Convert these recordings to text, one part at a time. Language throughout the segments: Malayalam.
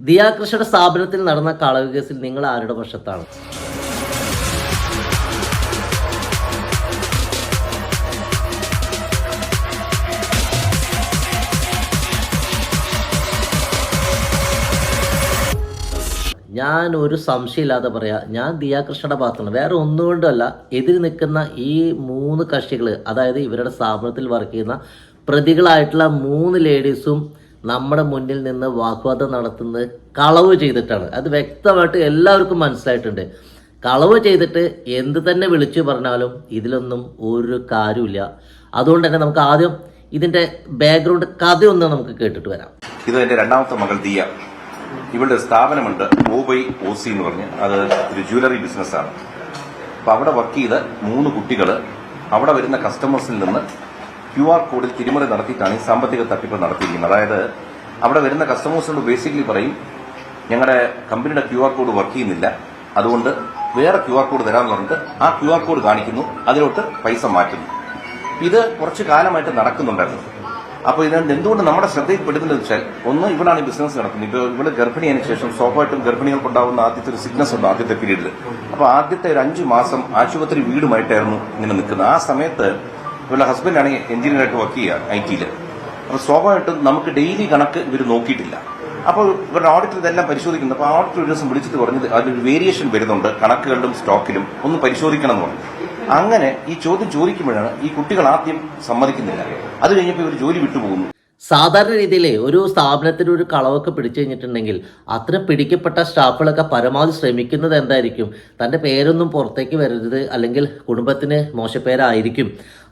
ദിയാകൃഷ്ണയുടെ സ്ഥാപനത്തിൽ നടന്ന കളവ് കേസിൽ നിങ്ങൾ ആരുടെ പക്ഷത്താണ്? ഞാൻ ഒരു സംശയമില്ലാതെ പറയാം, ഞാൻ ദിയാകൃഷ്ണയുടെ ഭാഗത്താണ്. വേറെ ഒന്നുകൊണ്ടല്ല, എതിര് നിൽക്കുന്ന ഈ 3 കക്ഷികൾ, അതായത് ഇവരുടെ സ്ഥാപനത്തിൽ വർക്ക് ചെയ്യുന്ന പ്രതികളായിട്ടുള്ള 3 ലേഡീസും നമ്മുടെ മുന്നിൽ നിന്ന് വാഗ്വാദം നടത്തുന്നത് കളവ് ചെയ്തിട്ടാണ്. അത് വ്യക്തമായിട്ട് എല്ലാവർക്കും മനസ്സിലായിട്ടുണ്ട്. കളവ് ചെയ്തിട്ട് എന്ത് തന്നെ വിളിച്ചു പറഞ്ഞാലും ഇതിലൊന്നും ഒരു കാര്യമില്ല. അതുകൊണ്ട് തന്നെ നമുക്ക് ആദ്യം ഇതിന്റെ ബാക്ക്ഗ്രൗണ്ട് കഥയൊന്ന് നമുക്ക് കേട്ടിട്ട് വരാം. ഇത് എന്റെ രണ്ടാമത്തെ മകൾ ദിയ. ഇവളുടെ സ്ഥാപനമുണ്ട് ഓബൈ ഓസി എന്ന് പറഞ്ഞ്, അത് ഒരു ജ്വല്ലറി ബിസിനസ്സാണ്. അപ്പൊ അവിടെ വർക്ക് ചെയ്ത 3 കുട്ടികൾ അവിടെ വരുന്ന കസ്റ്റമേഴ്സിൽ നിന്ന് QR കോഡിൽ തിരിമറി നടത്തിയിട്ടാണ് ഈ സാമ്പത്തിക തട്ടിപ്പ് നടത്തിയിരിക്കുന്നത്. അതായത് അവിടെ വരുന്ന കസ്റ്റമേഴ്സിനോട് ബേസിക്കലി പറയും, ഞങ്ങളുടെ കമ്പനിയുടെ QR കോഡ് വർക്ക് ചെയ്യുന്നില്ല, അതുകൊണ്ട് വേറെ QR കോഡ് തരാമെന്ന് പറഞ്ഞിട്ട് ആ QR കോഡ് കാണിക്കുന്നു, അതിലോട്ട് പൈസ മാറ്റുന്നു. ഇത് കുറച്ചു കാലമായിട്ട് നടക്കുന്നുണ്ടായിരുന്നു. അപ്പോൾ ഇതിനകത്ത് എന്തുകൊണ്ട് നമ്മുടെ ശ്രദ്ധയിൽപ്പെടുന്നത് വെച്ചാൽ, ഒന്ന്, ഇവളാണ് ഈ ബിസിനസ് നടത്തുന്നത്. ഇപ്പോൾ ഇവള് ഗർഭിണിയതിനു ശേഷം സ്വാഭാവികമായിട്ടും ഗർഭിണികൾക്കുണ്ടാവുന്ന ആദ്യത്തെ ഒരു സിക്നസ് ഉണ്ട് ആദ്യത്തെ പീരീഡിൽ. അപ്പോൾ ആദ്യത്തെ ഒരു 5 മാസം ആശുപത്രി വീടുമായിട്ടായിരുന്നു ഇങ്ങനെ നിൽക്കുന്നത്. ആ സമയത്ത് ഇവരുടെ ഹസ്ബൻഡാണ് എഞ്ചിനീയറായിട്ട് വർക്ക് ചെയ്യുക IT-യിൽ. അപ്പോൾ സ്വാഭാവികമായിട്ടും നമുക്ക് ഡെയിലി കണക്ക് ഇവർ നോക്കിയിട്ടില്ല. അപ്പോൾ ഇവരുടെ ഓഡിറ്റർ ഇതെല്ലാം പരിശോധിക്കുന്നത്. അപ്പോൾ ഓഡിറ്റർ ഒരു ദിവസം വിളിച്ചിട്ട് പറഞ്ഞത് അതിലൊരു വേരിയേഷൻ വരുന്നുണ്ട് കണക്കുകളിലും സ്റ്റോക്കിലും, ഒന്ന് പരിശോധിക്കണം എന്ന് പറഞ്ഞു. അങ്ങനെ ഈ ചോദ്യം ചോദിക്കുമ്പോഴാണ് ഈ കുട്ടികൾ ആദ്യം സമ്മതിക്കുന്നില്ല. അത് കഴിഞ്ഞപ്പോൾ ഇവർ ജോലി വിട്ടുപോകുന്നു. സാധാരണ രീതിയിൽ ഒരു സ്ഥാപനത്തിന് ഒരു കളവൊക്കെ പിടിച്ചു കഴിഞ്ഞിട്ടുണ്ടെങ്കിൽ അത്തരം പിടിക്കപ്പെട്ട സ്റ്റാഫുകളൊക്കെ പരമാവധി ശ്രമിക്കുന്നത് എന്തായിരിക്കും, തൻ്റെ പേരൊന്നും പുറത്തേക്ക് വരരുത്, അല്ലെങ്കിൽ കുടുംബത്തിന് മോശപ്പേരായിരിക്കും,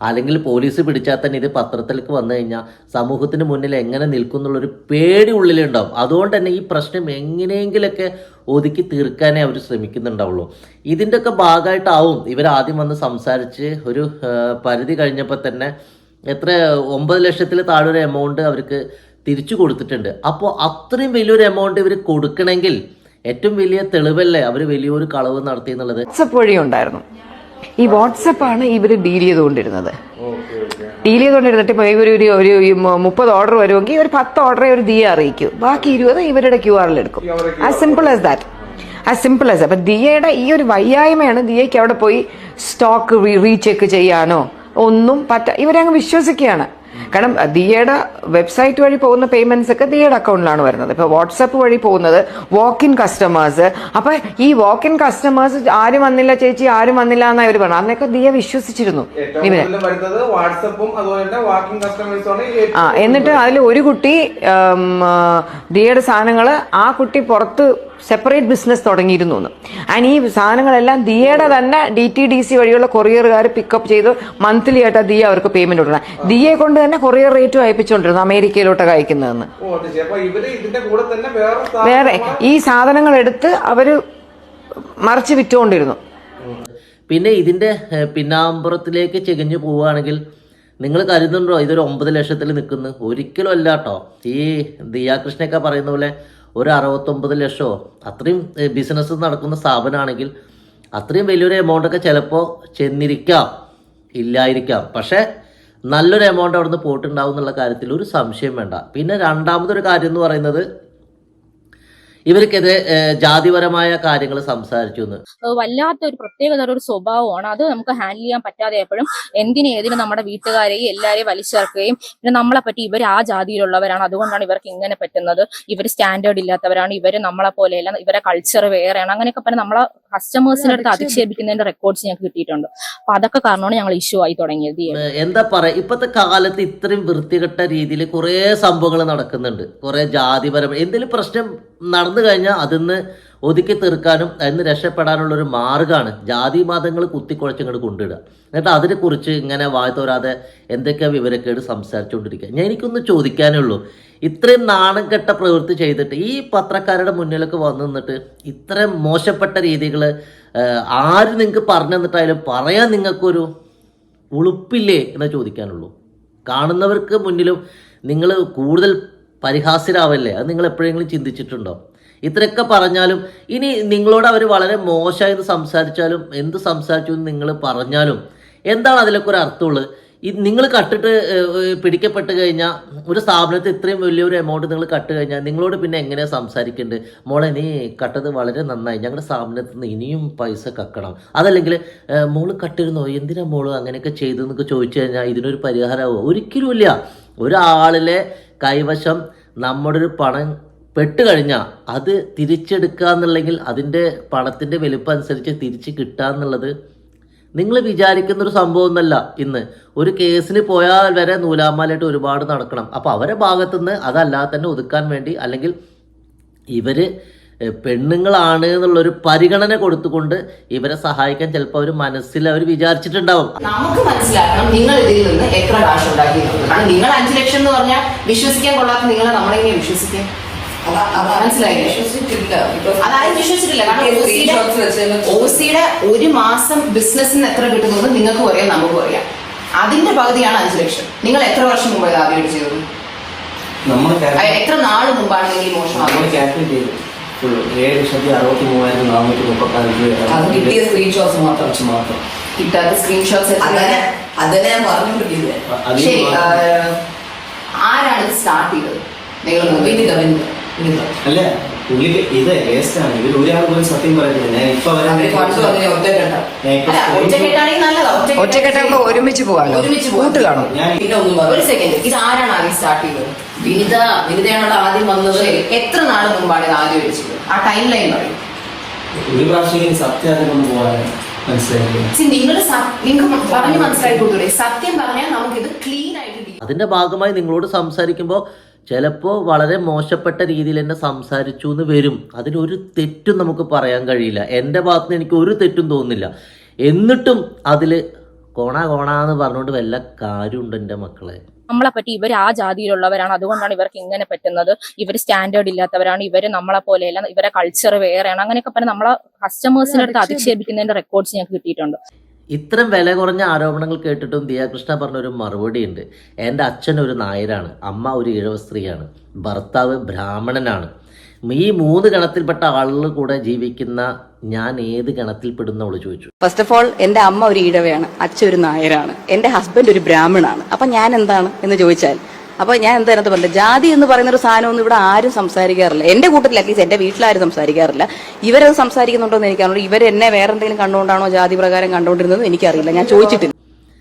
അല്ലെങ്കിൽ പോലീസ് പിടിച്ചാൽ തന്നെ ഇത് പത്രത്തിലേക്ക് വന്നു കഴിഞ്ഞാൽ സമൂഹത്തിന് മുന്നിൽ എങ്ങനെ നിൽക്കും എന്നുള്ളൊരു പേടി ഉള്ളിലുണ്ടാവും. അതുകൊണ്ട് തന്നെ ഈ പ്രശ്നം എങ്ങനെയെങ്കിലൊക്കെ ഒതുക്കി തീർക്കാനേ അവർ ശ്രമിക്കുന്നുണ്ടാവുള്ളൂ. ഇതിൻ്റെയൊക്കെ ഭാഗമായിട്ടാവും ഇവരാദ്യം വന്ന് സംസാരിച്ച് ഒരു പരിധി കഴിഞ്ഞപ്പോൾ തന്നെ 9 ലക്ഷത്തിൽ താഴെ ഒരു എമൗണ്ട് അവർക്ക് തിരിച്ചു കൊടുത്തിട്ടുണ്ട്. അപ്പോൾ അത്രയും വലിയൊരു എമൗണ്ട് ഇവർ കൊടുക്കണമെങ്കിൽ ഏറ്റവും വലിയ തെളിവല്ലേ അവർ വലിയൊരു കളവ് നടത്തി എന്നുള്ളത്. വാട്സപ്പ് വഴി ഉണ്ടായിരുന്നു. ഈ വാട്സപ്പാണ് ഇവർ ഡീൽ ചെയ്തുകൊണ്ടിരുന്നത്. ഇപ്പൊ ഇവർ ഒരു 30 ഓർഡർ വരുമെങ്കിൽ ഒരു 10 ഓർഡറെ ഒരു ദിയെ അറിയിക്കൂ, ബാക്കി 20 ഇവരുടെ QR-ൽ എടുക്കും. As simple as that. അപ്പൊ ദിയയുടെ ഈ ഒരു വയ്യായ്മയാണ് ദിയയ്ക്ക് അവിടെ പോയി സ്റ്റോക്ക് റീചെക്ക് ചെയ്യാനോ ഒന്നും ഇവരങ്ങ് വിശ്വസിക്കുകയാണ്. കാരണം ദിയയുടെ വെബ്സൈറ്റ് വഴി പോകുന്ന പേയ്മെന്റ്സ് ഒക്കെ ദിയയുടെ അക്കൗണ്ടിലാണ് വരുന്നത്. ഇപ്പൊ വാട്സപ്പ് വഴി പോകുന്നത് വാക്ക്-ഇൻ കസ്റ്റമേഴ്സ്. അപ്പൊ ഈ വാക്ക്-ഇൻ കസ്റ്റമേഴ്സ് ആരും വന്നില്ല ചേച്ചി, ആരും വന്നില്ല എന്നാ ഇവർ പറഞ്ഞു. അന്നൊക്കെ ദിയ വിശ്വസിച്ചിരുന്നു ഇവരെ. എന്നിട്ട് അതിൽ ഒരു കുട്ടി ദിയയുടെ സാധനങ്ങള് ആ കുട്ടി പുറത്ത് സെപ്പറേറ്റ് ബിസിനസ് തുടങ്ങിയിരുന്നു. ആൻഡ് ഈ സാധനങ്ങളെല്ലാം ദിയയുടെ തന്നെ DTDC വഴിയുള്ള കൊറിയറുകാർ പിക്കപ്പ് ചെയ്ത് മന്ത്ലി ആയിട്ട് ദിയ അവർക്ക് പേയ്മെന്റ് കൊടുക്കണം. ദിയെ കൊണ്ട് തന്നെ കൊറിയർ റേറ്റും അയപ്പിച്ചുകൊണ്ടിരുന്നു അമേരിക്കയിലോട്ടൊക്കെ അയക്കുന്നതെന്ന്. വേറെ ഈ സാധനങ്ങൾ എടുത്ത് അവര് മറിച്ച് വിറ്റുകൊണ്ടിരുന്നു. പിന്നെ ഇതിന്റെ പിന്നാമ്പുറത്തിലേക്ക് ചെകഞ്ഞു പോവുകയാണെങ്കിൽ നിങ്ങൾ കരുതുന്നുണ്ടോ ഇതൊരു 9 ലക്ഷത്തിൽ നിൽക്കുന്നു? ഒരിക്കലും അല്ല കേട്ടോ. ഈ ദിയാകൃഷ്ണയൊക്കെ പറയുന്ന പോലെ ഒരു 69 ലക്ഷമോ അത്രയും ബിസിനസ് നടക്കുന്ന സ്ഥാപനമാണെങ്കിൽ അത്രയും വലിയൊരു എമൗണ്ടൊക്കെ ചിലപ്പോൾ ചെന്നിരിക്കാം, ഇല്ലായിരിക്കാം. പക്ഷേ നല്ലൊരു എമൗണ്ട് അവിടെ നിന്ന് പോയിട്ടുണ്ടാവും എന്നുള്ള കാര്യത്തിൽ ഒരു സംശയം വേണ്ട. പിന്നെ രണ്ടാമതൊരു കാര്യം എന്ന് പറയുന്നത്, ഇവർക്കെതിരെ ജാതിപരമായ കാര്യങ്ങൾ സംസാരിച്ചു എന്ന്. വല്ലാത്ത ഒരു പ്രത്യേകതര ഒരു സ്വഭാവമാണ്. അത് നമുക്ക് ഹാൻഡിൽ ചെയ്യാൻ പറ്റാതെ എപ്പോഴും ഏതിനും നമ്മുടെ വീട്ടുകാരെയും എല്ലാവരെയും വലിച്ചേർക്കുകയും പിന്നെ നമ്മളെ പറ്റി ഇവർ ആ ജാതിയിലുള്ളവരാണ്, അതുകൊണ്ടാണ് ഇവർക്ക് ഇങ്ങനെ പറ്റുന്നത്, ഇവർ സ്റ്റാൻഡേർഡ് ഇല്ലാത്തവരാണ്, ഇവർ നമ്മളെ പോലെയല്ല, ഇവരെ കൾച്ചർ വേറെയാണ്, അങ്ങനെയൊക്കെ പറഞ്ഞ് നമ്മളെ കസ്റ്റമേഴ്സിന്റെ അടുത്ത് അധിക്ഷേപിക്കുന്നതിന്റെ റെക്കോർഡ്സ് ഞങ്ങൾക്ക് കിട്ടിയിട്ടുണ്ട്. അപ്പൊ അതൊക്കെ കാരണമാണ് ഞങ്ങൾ ഇഷ്യൂ ആയി തുടങ്ങിയത്. എന്താ പറയാ, ഇപ്പോഴത്തെ കാലത്ത് ഇത്രയും വൃത്തികെട്ട രീതിയിൽ കുറെ സംഭവങ്ങൾ നടക്കുന്നുണ്ട്. കുറെ ജാതിപരമായ എന്തെങ്കിലും പ്രശ്നം നടന്നു കഴിഞ്ഞാൽ അതിന്ന് ഒതുക്കി തീർക്കാനും അതിന് രക്ഷപ്പെടാനുള്ളൊരു മാർഗ്ഗമാണ് ജാതി മതങ്ങൾ കുത്തിക്കുഴച്ചിങ്ങോട്ട് കൊണ്ടിടുക. എന്നിട്ട് അതിനെക്കുറിച്ച് ഇങ്ങനെ വായത്തോരാതെ എന്തൊക്കെയാ വിവരക്കേട് സംസാരിച്ചുകൊണ്ടിരിക്കുക. ഞാൻ എനിക്കൊന്ന് ചോദിക്കാനേ ഉള്ളൂ, ഇത്രയും നാണം കെട്ട പ്രവൃത്തി ചെയ്തിട്ട് ഈ പത്രക്കാരുടെ മുന്നിലൊക്കെ വന്നു നിന്നിട്ട് ഇത്രയും മോശപ്പെട്ട രീതികൾ ആര് നിങ്ങൾക്ക് പറഞ്ഞു തന്നിട്ടായാലും പറയാൻ നിങ്ങൾക്കൊരു ഉളുപ്പില്ലേ എന്ന് ചോദിക്കാനുള്ളൂ. കാണുന്നവർക്ക് മുന്നിലും നിങ്ങൾ കൂടുതൽ പരിഹാസ്യരാവല്ലേ? അത് നിങ്ങൾ എപ്പോഴെങ്കിലും ചിന്തിച്ചിട്ടുണ്ടോ? ഇത്രയൊക്കെ പറഞ്ഞാലും ഇനി നിങ്ങളോട് അവർ വളരെ മോശമായത് സംസാരിച്ചാലും എന്ത് സംസാരിച്ചു എന്ന് നിങ്ങൾ പറഞ്ഞാലും എന്താണ് അതിലൊക്കെ ഒരു അർത്ഥമുള്ളത്? നിങ്ങൾ കട്ടിട്ട് പിടിക്കപ്പെട്ട് കഴിഞ്ഞാൽ ഒരു സ്ഥാപനത്തിൽ ഇത്രയും വലിയൊരു എമൗണ്ട് നിങ്ങൾ കട്ട് കഴിഞ്ഞാൽ നിങ്ങളോട് പിന്നെ എങ്ങനെയാണ് സംസാരിക്കേണ്ടത്? മോളെ നീ കട്ടത് വളരെ നന്നായി, ഞങ്ങളുടെ സ്ഥാപനത്തിൽ നിന്ന് ഇനിയും പൈസ കക്കണം. അതല്ലെങ്കിൽ മോള് കട്ടിരുന്നോ, എന്തിനാ മോള് അങ്ങനെയൊക്കെ ചെയ്തെന്നൊക്കെ ചോദിച്ചു കഴിഞ്ഞാൽ ഇതിനൊരു പരിഹാരമാവുമോ? ഒരിക്കലുമില്ല. ഒരാളിലെ കൈവശം നമ്മുടെ ഒരു പണം പെട്ട് കഴിഞ്ഞാൽ അത് തിരിച്ചെടുക്കുക എന്നുള്ളെങ്കിൽ അതിൻ്റെ പണത്തിൻ്റെ വലുപ്പം അനുസരിച്ച് തിരിച്ച് കിട്ടുക എന്നുള്ളത് നിങ്ങൾ വിചാരിക്കുന്നൊരു സംഭവം ഒന്നല്ല. ഇന്ന് ഒരു കേസിന് പോയാൽ വരെ നൂലാമാലായിട്ട് ഒരുപാട് നടക്കണം. അപ്പോൾ അവരെ ഭാഗത്തുനിന്ന് അതല്ലാതെ തന്നെ ഒതുക്കാൻ വേണ്ടി, അല്ലെങ്കിൽ ഇവർ പെണ്ണുങ്ങളാണ് എന്നുള്ളൊരു പരിഗണന കൊടുത്തുകൊണ്ട് ഇവരെ സഹായിക്കാൻ ചിലപ്പോൾ അവർ മനസ്സിൽ അവർ വിചാരിച്ചിട്ടുണ്ടാവും. നമുക്ക് മനസ്സിലാക്കണം നിങ്ങൾ ഇതിൽ നിന്ന് എത്ര കാശ് ഉണ്ടാക്കിയിട്ടുണ്ട്. കാരണം നിങ്ങൾ 5 ലക്ഷം എന്ന് പറഞ്ഞാൽ വിശ്വസിക്കാൻ കൊള്ളാത്ത നിങ്ങളെ നമ്മളെങ്ങനെ വിശ്വസിക്കാം? മനസ്സിലായില്ലേ? അതായത് വിശ്വസിച്ചിട്ടില്ല. കാരണം ഓസിയുടെ ഒരു മാസം ബിസിനസ്സിന് എത്ര കിട്ടുന്നത് നിങ്ങൾക്കും അറിയാം, നമുക്കും അറിയാം. അതിന്റെ പകുതിയാണ് 5 ലക്ഷം. നിങ്ങൾ എത്ര വർഷം മുമ്പ് ആദ്യമായിട്ട് ചെയ്തത്? എത്ര നാള് മുമ്പാണ് നിങ്ങൾ ഈ മോഷണം? കിട്ടിയ സ്ക്രീൻഷോട്ട്സ് മാത്രം. കിട്ടാത്ത സ്ക്രീൻഷോട്ട്സ് അതിനെ ഞാൻ പറഞ്ഞുകൊണ്ടിരിക്കുന്നത്. ശരി, ആരാണ് ഇത് സ്റ്റാർട്ട് ചെയ്തത്? നിങ്ങൾ അല്ല, പുള്ളിക്ക് ഇത് വേസ്റ്റാണ്. ഇവർ ഒരാൾ പോലും സത്യം പറയുന്നില്ല. ഞാൻ ഇപ്പൊ ഒറ്റക്കെട്ടാകുമ്പോ ഒരുമിച്ച് പോകാമല്ലോ, കൂട്ട് കാണും. ഒരു സെക്കൻഡ്, ഇത് ആരാണ് ആദ്യം സ്റ്റാർട്ട് ചെയ്തത്? വിനിതയാണ് ആദ്യം വന്നത്. എത്ര നാൾ മുമ്പാണ് ഇത് ആദ്യം വെച്ചത്? ആ ടൈം ലൈൻ പറയും. ഒരു പ്രാവശ്യം സത്യം കൊണ്ട് പോകാൻ മനസ്സിലായി. നിങ്ങൾക്ക് പറഞ്ഞു മനസ്സിലാക്കി കൊടുത്തൂടെ? സത്യം പറഞ്ഞാൽ നമുക്കിത് ക്ലീൻ ആയിട്ട്. അതിൻ്റെ ഭാഗമായി നിങ്ങളോട് സംസാരിക്കുമ്പോൾ ചിലപ്പോൾ വളരെ മോശപ്പെട്ട രീതിയിൽ തന്നെ സംസാരിച്ചു എന്ന് വരും. അതിനൊരു തെറ്റും നമുക്ക് പറയാൻ കഴിയില്ല. എൻ്റെ ഭാഗത്ത് നിന്ന് എനിക്ക് ഒരു തെറ്റും തോന്നുന്നില്ല. എന്നിട്ടും അതിൽ കോണാന്ന് പറഞ്ഞുകൊണ്ട് വല്ല കാര്യമുണ്ട് എൻ്റെ മക്കളെ? നമ്മളെ പറ്റി ഇവർ ആ ജാതിയിലുള്ളവരാണ്, അതുകൊണ്ടാണ് ഇവർക്ക് ഇങ്ങനെ പറ്റുന്നത്. ഇവർ സ്റ്റാൻഡേർഡ് ഇല്ലാത്തവരാണ്, ഇവർ നമ്മളെ പോലെയല്ല, ഇവരെ കൾച്ചർ വേറെയാണ്, അങ്ങനെയൊക്കെ പറഞ്ഞ് നമ്മളെ കസ്റ്റമേഴ്സിന്റെ അടുത്ത് അധിക്ഷേപിക്കുന്നതിന്റെ റെക്കോർഡ്സ് ഞങ്ങൾക്ക് കിട്ടിയിട്ടുണ്ട്. ഇത്തരം വില കുറഞ്ഞ ആരോപണങ്ങൾ കേട്ടിട്ടും ദിയാകൃഷ്ണ പറഞ്ഞൊരു മറുപടി ഉണ്ട്. എൻ്റെ അച്ഛൻ ഒരു നായരാണ്, അമ്മ ഒരു ഈഴവ സ്ത്രീയാണ്, ഭർത്താവ് ബ്രാഹ്മണനാണ്. ഈ 3 ഗണത്തിൽപ്പെട്ട ആളുകൾ കൂടെ ജീവിക്കുന്ന ഞാൻ ഏത് ഗണത്തിൽപ്പെടുന്ന അവള് ചോദിച്ചു. ഫസ്റ്റ് ഓഫ് ഓൾ എന്റെ അമ്മ ഒരു ഈഴവയാണ്, അച്ഛൻ ഒരു നായരാണ്, എന്റെ ഹസ്ബൻഡ് ഒരു ബ്രാഹ്മണാണ്. അപ്പൊ ഞാൻ എന്താണ് എന്ന് ചോദിച്ചാൽ, അപ്പൊ ഞാൻ എന്തായിരുന്നു പറഞ്ഞത്? ജാതി എന്ന് പറയുന്ന ഒരു സാധനമൊന്നും ഇവിടെ ആരും സംസാരിക്കാറില്ല. എന്റെ കൂട്ടത്തിൽ അറ്റ്ലീസ്റ്റ് എന്റെ വീട്ടിലാരും സംസാരിക്കാറില്ല. ഇവരത് സംസാരിക്കുന്നുണ്ടോ എന്ന് എനിക്കറിയില്ല. ഇവരെന്നെ വേറെ എന്തെങ്കിലും കണ്ടുകൊണ്ടാണോ ജാതി പ്രകാരം കണ്ടുകൊണ്ടിരുന്നത് എനിക്കറിയില്ല, ഞാൻ ചോദിച്ചിട്ടില്ല.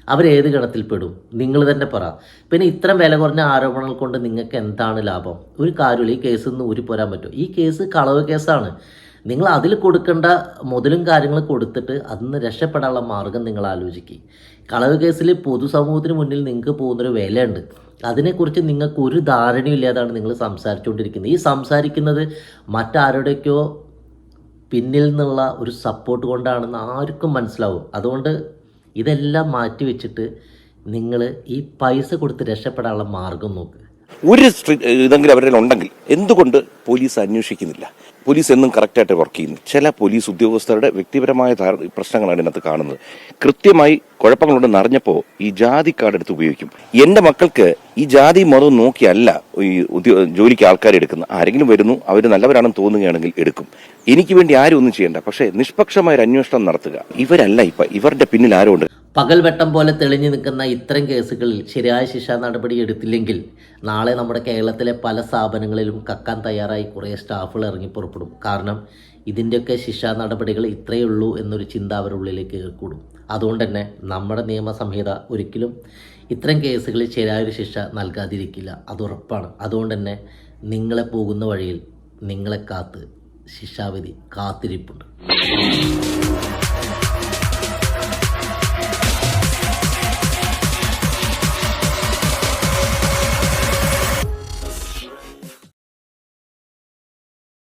അവരേത് ഗണത്തിൽപ്പെടും നിങ്ങൾ തന്നെ പറ. പിന്നെ ഇത്തരം വില കുറഞ്ഞ ആരോപണങ്ങൾ കൊണ്ട് നിങ്ങൾക്ക് എന്താണ് ലാഭം? ഒരു കാര്യമില്ല. ഈ കേസിൽ നിന്ന് ഊരിപ്പോരാൻ പറ്റും. ഈ കേസ് കളവ് കേസാണ്. നിങ്ങൾ അതിൽ കൊടുക്കേണ്ട മുതലും കാര്യങ്ങൾ കൊടുത്തിട്ട് അതിന് രക്ഷപ്പെടാനുള്ള മാർഗം നിങ്ങൾ ആലോചിക്കുക. കളവ് കേസിൽ പൊതുസമൂഹത്തിന് മുന്നിൽ നിങ്ങൾക്ക് പോകുന്നൊരു വിലയുണ്ട്. അതിനെക്കുറിച്ച് നിങ്ങൾക്ക് ഒരു ധാരണയില്ലാതാണ് നിങ്ങൾ സംസാരിച്ചുകൊണ്ടിരിക്കുന്നത്. ഈ സംസാരിക്കുന്നത് മറ്റാരുടെയൊക്കെയോ പിന്നിൽ നിന്നുള്ള ഒരു സപ്പോർട്ട് കൊണ്ടാണെന്ന് ആർക്കും മനസ്സിലാവും. അതുകൊണ്ട് ഇതെല്ലാം മാറ്റി വെച്ചിട്ട് നിങ്ങൾ ഈ പൈസ കൊടുത്ത് രക്ഷപ്പെടാനുള്ള മാർഗം നോക്ക്. ഒരു ഇതെങ്കിലും അവരുടെ ഉണ്ടെങ്കിൽ എന്തുകൊണ്ട് പോലീസ് അന്വേഷിക്കുന്നില്ല? പോലീസ് എന്നും കറക്റ്റായിട്ട് വർക്ക് ചെയ്യുന്നു. ചില പോലീസ് ഉദ്യോഗസ്ഥരുടെ വ്യക്തിപരമായ പ്രശ്നങ്ങളാണ് ഇതിനകത്ത് കാണുന്നത്. കൃത്യമായി കുഴപ്പങ്ങളുണ്ടെന്ന് അറിഞ്ഞപ്പോൾ ഈ ജാതി കാർഡ് എടുത്ത് ഉപയോഗിക്കും. എൻ്റെ മക്കൾക്ക് ഈ ജാതി മതം നോക്കിയല്ല ഈ ജോലിക്ക് ആൾക്കാർ എടുക്കുന്നത്. ആരെങ്കിലും വരുന്നു, അവർ നല്ലവരാണെന്ന് തോന്നുകയാണെങ്കിൽ എടുക്കും. എനിക്ക് വേണ്ടി ആരും ഒന്നും ചെയ്യണ്ട, പക്ഷേ നിഷ്പക്ഷമായ ഒരു അന്വേഷണം നടത്തുക. ഇവരല്ല ഇവരുടെ പിന്നിൽ ആരോ ഉണ്ട്. പകൽവെട്ടം പോലെ തെളിഞ്ഞു നിൽക്കുന്ന ഇത്തരം കേസുകളിൽ ശരിയായ ശിക്ഷാ നടപടി എടുത്തില്ലെങ്കിൽ നാളെ നമ്മുടെ കേരളത്തിലെ പല സ്ഥാപനങ്ങളിലും കക്കാൻ തയ്യാറായി കുറേ സ്റ്റാഫുകൾ ഇറങ്ങി പുറപ്പെടും. കാരണം ഇതിൻ്റെയൊക്കെ ശിക്ഷാ നടപടികൾ ഇത്രയേ ഉള്ളൂ എന്നൊരു ചിന്ത അവരുടെ ഉള്ളിലേക്ക് കൂടും. അതുകൊണ്ട് തന്നെ നമ്മുടെ നിയമസംഹിത ഒരിക്കലും ഇത്തരം കേസുകളിൽ ശരിയായൊരു ശിക്ഷ നൽകാതിരിക്കില്ല, അതുറപ്പാണ്. അതുകൊണ്ട് തന്നെ നിങ്ങളെ പോകുന്ന വഴിയിൽ നിങ്ങളെ കാത്ത് ശിക്ഷാവിധി കാത്തിരിപ്പുണ്ട്.